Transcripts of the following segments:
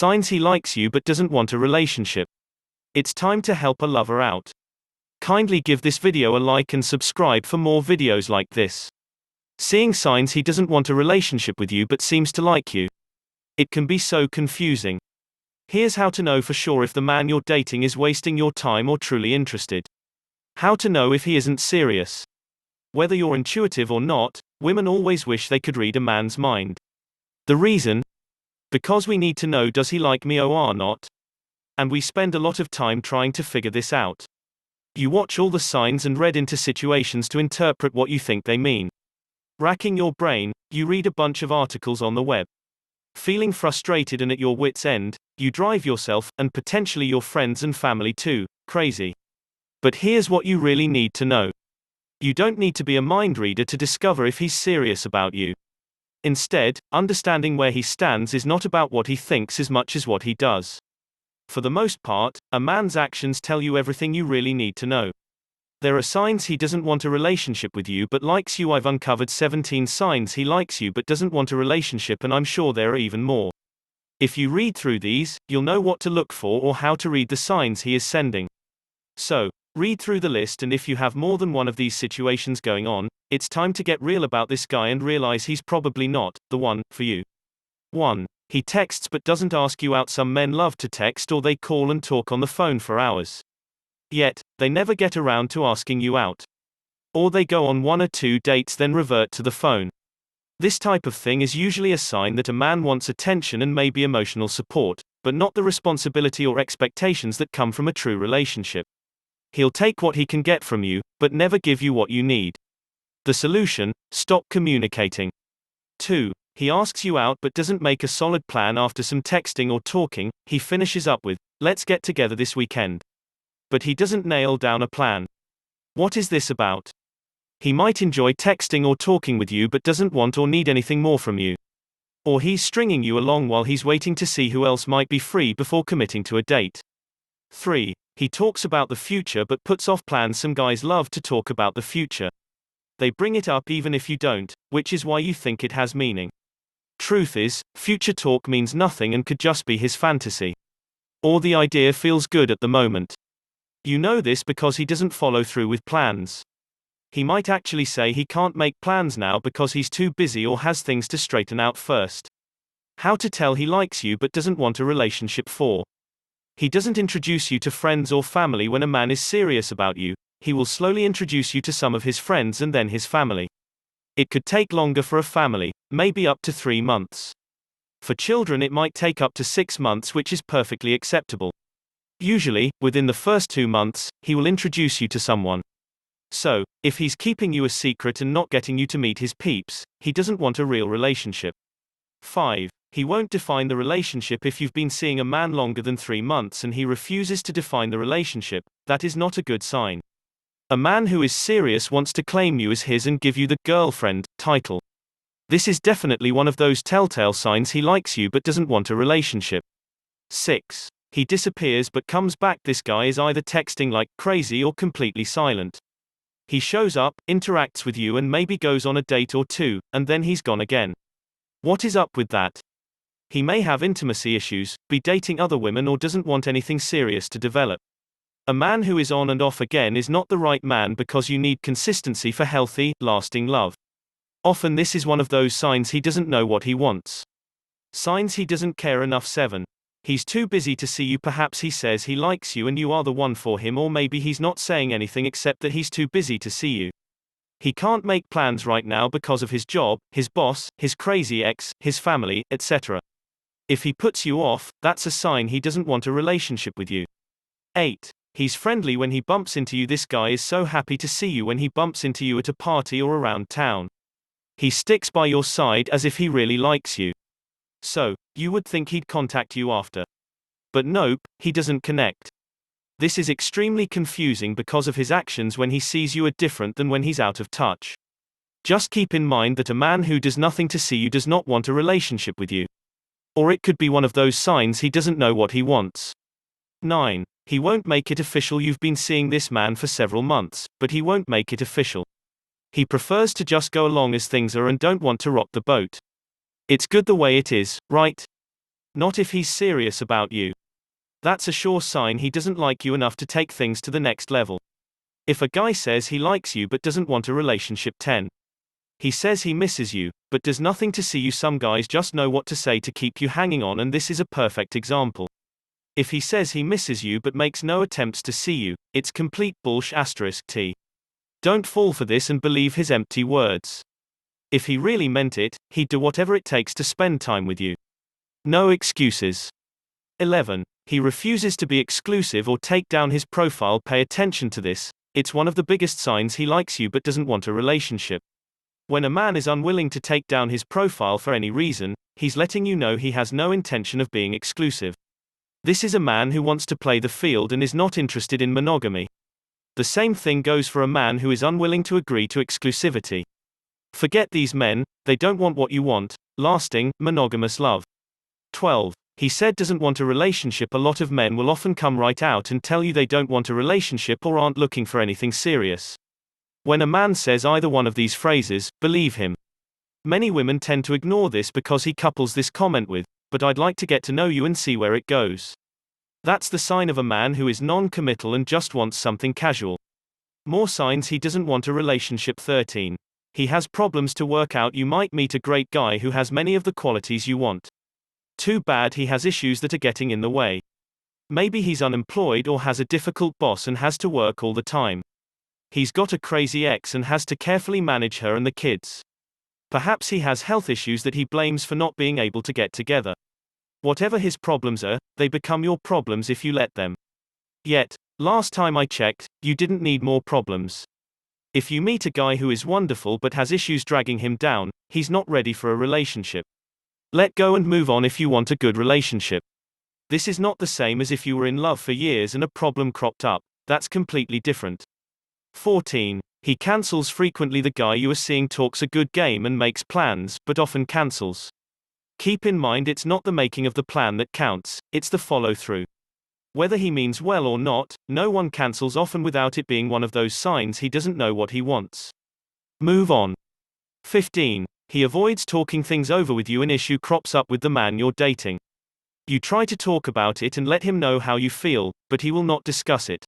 Signs he likes you but doesn't want a relationship. It's time to help a lover out. Kindly give this video a like and subscribe for more videos like this. Seeing signs he doesn't want a relationship with you but seems to like you. It can be so confusing. Here's how to know for sure if the man you're dating is wasting your time or truly interested. How to know if he isn't serious. Whether you're intuitive or not, women always wish they could read a man's mind. The reason? Because we need to know, does he like me or not? And we spend a lot of time trying to figure this out. You watch all the signs and read into situations to interpret what you think they mean. Racking your brain, you read a bunch of articles on the web. Feeling frustrated and at your wit's end, you drive yourself, and potentially your friends and family too, crazy. But here's what you really need to know. You don't need to be a mind reader to discover if he's serious about you. Instead, understanding where he stands is not about what he thinks as much as what he does. For the most part, a man's actions tell you everything you really need to know. There are signs he doesn't want a relationship with you but likes you. I've uncovered 17 signs he likes you but doesn't want a relationship, and I'm sure there are even more. If you read through these, you'll know what to look for or how to read the signs he is sending. So, read through the list, and if you have more than one of these situations going on, it's time to get real about this guy and realize he's probably not the one for you. 1. He texts but doesn't ask you out. Some men love to text, or they call and talk on the phone for hours. Yet, they never get around to asking you out. Or they go on 1 or 2 dates then revert to the phone. This type of thing is usually a sign that a man wants attention and maybe emotional support, but not the responsibility or expectations that come from a true relationship. He'll take what he can get from you, but never give you what you need. The solution: stop communicating. 2. He asks you out but doesn't make a solid plan. After some texting or talking, he finishes up with, "Let's get together this weekend." But he doesn't nail down a plan. What is this about? He might enjoy texting or talking with you but doesn't want or need anything more from you. Or he's stringing you along while he's waiting to see who else might be free before committing to a date. 3. He talks about the future but puts off plans. Some guys love to talk about the future. They bring it up even if you don't, which is why you think it has meaning. Truth is, future talk means nothing and could just be his fantasy. Or the idea feels good at the moment. You know this because he doesn't follow through with plans. He might actually say he can't make plans now because he's too busy or has things to straighten out first. How to tell he likes you but doesn't want a relationship? 4. He doesn't introduce you to friends or family. When a man is serious about you, he will slowly introduce you to some of his friends and then his family. It could take longer for a family, maybe up to 3 months. For children it might take up to 6 months, which is perfectly acceptable. Usually, within the first 2 months, he will introduce you to someone. So, if he's keeping you a secret and not getting you to meet his peeps, he doesn't want a real relationship. 5. He won't define the relationship. If you've been seeing a man longer than 3 months and he refuses to define the relationship, that is not a good sign. A man who is serious wants to claim you as his and give you the girlfriend title. This is definitely one of those telltale signs he likes you but doesn't want a relationship. 6. He disappears but comes back. This guy is either texting like crazy or completely silent. He shows up, interacts with you, and maybe goes on a date or 2, and then he's gone again. What is up with that? He may have intimacy issues, be dating other women, or doesn't want anything serious to develop. A man who is on and off again is not the right man because you need consistency for healthy, lasting love. Often this is one of those signs he doesn't know what he wants. Signs he doesn't care enough. 7. He's too busy to see you. Perhaps he says he likes you and you are the one for him, or maybe he's not saying anything except that he's too busy to see you. He can't make plans right now because of his job, his boss, his crazy ex, his family, etc. If he puts you off, that's a sign he doesn't want a relationship with you. 8. He's friendly when he bumps into you. This guy is so happy to see you when he bumps into you at a party or around town. He sticks by your side as if he really likes you. So, you would think he'd contact you after. But nope, he doesn't connect. This is extremely confusing because of his actions when he sees you are different than when he's out of touch. Just keep in mind that a man who does nothing to see you does not want a relationship with you. Or it could be one of those signs he doesn't know what he wants. 9. He won't make it official. You've been seeing this man for several months, but he won't make it official. He prefers to just go along as things are and don't want to rock the boat. It's good the way it is, right? Not if he's serious about you. That's a sure sign he doesn't like you enough to take things to the next level. If a guy says he likes you but doesn't want a relationship, 10. He says he misses you, but does nothing to see you. Some guys just know what to say to keep you hanging on, and this is a perfect example. If he says he misses you but makes no attempts to see you, it's complete bullsh*. T. Don't fall for this and believe his empty words. If he really meant it, he'd do whatever it takes to spend time with you. No excuses. 11. He refuses to be exclusive or take down his profile. Pay attention to this. It's one of the biggest signs he likes you but doesn't want a relationship. When a man is unwilling to take down his profile for any reason, he's letting you know he has no intention of being exclusive. This is a man who wants to play the field and is not interested in monogamy. The same thing goes for a man who is unwilling to agree to exclusivity. Forget these men, they don't want what you want, lasting, monogamous love. 12. He said doesn't want a relationship. A lot of men will often come right out and tell you they don't want a relationship or aren't looking for anything serious. When a man says either one of these phrases, believe him. Many women tend to ignore this because he couples this comment with, "But I'd like to get to know you and see where it goes." That's the sign of a man who is non-committal and just wants something casual. More signs he doesn't want a relationship. 13. He has problems to work out. You might meet a great guy who has many of the qualities you want. Too bad he has issues that are getting in the way. Maybe he's unemployed or has a difficult boss and has to work all the time. He's got a crazy ex and has to carefully manage her and the kids. Perhaps he has health issues that he blames for not being able to get together. Whatever his problems are, they become your problems if you let them. Yet, last time I checked, you didn't need more problems. If you meet a guy who is wonderful but has issues dragging him down, he's not ready for a relationship. Let go and move on if you want a good relationship. This is not the same as if you were in love for years and a problem cropped up. That's completely different. 14. He cancels frequently. The guy you are seeing talks a good game and makes plans, but often cancels. Keep in mind it's not the making of the plan that counts, it's the follow-through. Whether he means well or not, no one cancels often without it being one of those signs he doesn't know what he wants. Move on. 15. He avoids talking things over with you. An issue crops up with the man you're dating. You try to talk about it and let him know how you feel, but he will not discuss it.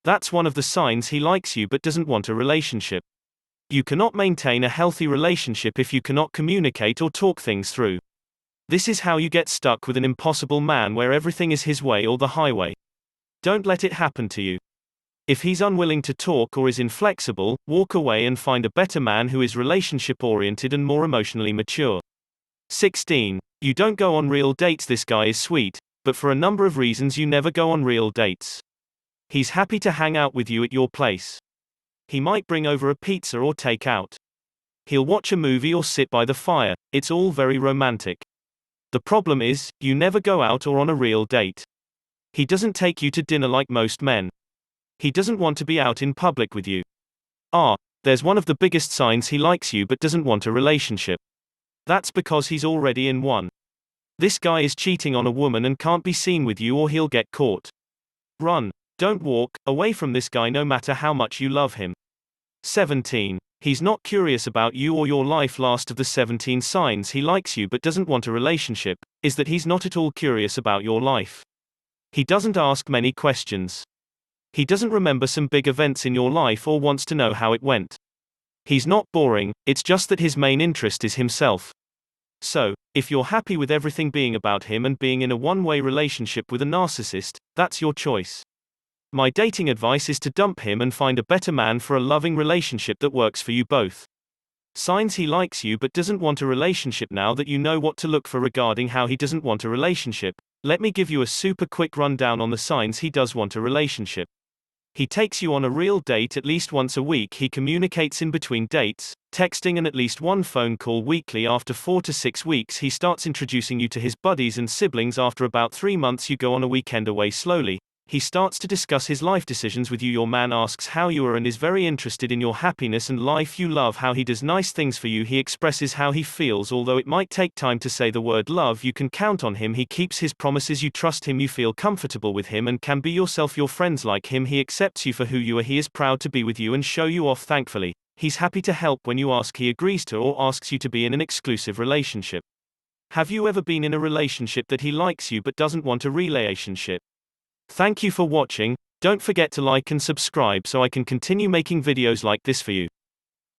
That's one of the signs he likes you but doesn't want a relationship. You cannot maintain a healthy relationship if you cannot communicate or talk things through. This is how you get stuck with an impossible man where everything is his way or the highway. Don't let it happen to you. If he's unwilling to talk or is inflexible, walk away and find a better man who is relationship-oriented and more emotionally mature. 16. You don't go on real dates. This guy is sweet, but for a number of reasons you never go on real dates. He's happy to hang out with you at your place. He might bring over a pizza or take out. He'll watch a movie or sit by the fire. It's all very romantic. The problem is, you never go out or on a real date. He doesn't take you to dinner like most men. He doesn't want to be out in public with you. There's one of the biggest signs he likes you but doesn't want a relationship. That's because he's already in one. This guy is cheating on a woman and can't be seen with you or he'll get caught. Run. Don't walk away from this guy no matter how much you love him. 17. He's not curious about you or your life. Last of the 17 signs he likes you but doesn't want a relationship is that he's not at all curious about your life. He doesn't ask many questions. He doesn't remember some big events in your life or wants to know how it went. He's not boring, it's just that his main interest is himself. So, if you're happy with everything being about him and being in a one-way relationship with a narcissist, that's your choice. My dating advice is to dump him and find a better man for a loving relationship that works for you both. Signs he likes you but doesn't want a relationship. Now that you know what to look for regarding how he doesn't want a relationship, let me give you a super quick rundown on the signs he does want a relationship. He takes you on a real date at least once a week. He communicates in between dates, texting and at least one phone call weekly. After 4 to 6 weeks he starts introducing you to his buddies and siblings. After about 3 months you go on a weekend away slowly. He starts to discuss his life decisions with you. Your man asks how you are and is very interested in your happiness and life. You love how he does nice things for you. He expresses how he feels. Although it might take time to say the word love, you can count on him. He keeps his promises. You trust him. You feel comfortable with him and can be yourself. Your friends like him. He accepts you for who you are. He is proud to be with you and show you off. Thankfully, he's happy to help when you ask. He agrees to or asks you to be in an exclusive relationship. Have you ever been in a relationship that he likes you but doesn't want a relationship? Thank you for watching. Don't forget to like and subscribe so I can continue making videos like this for you.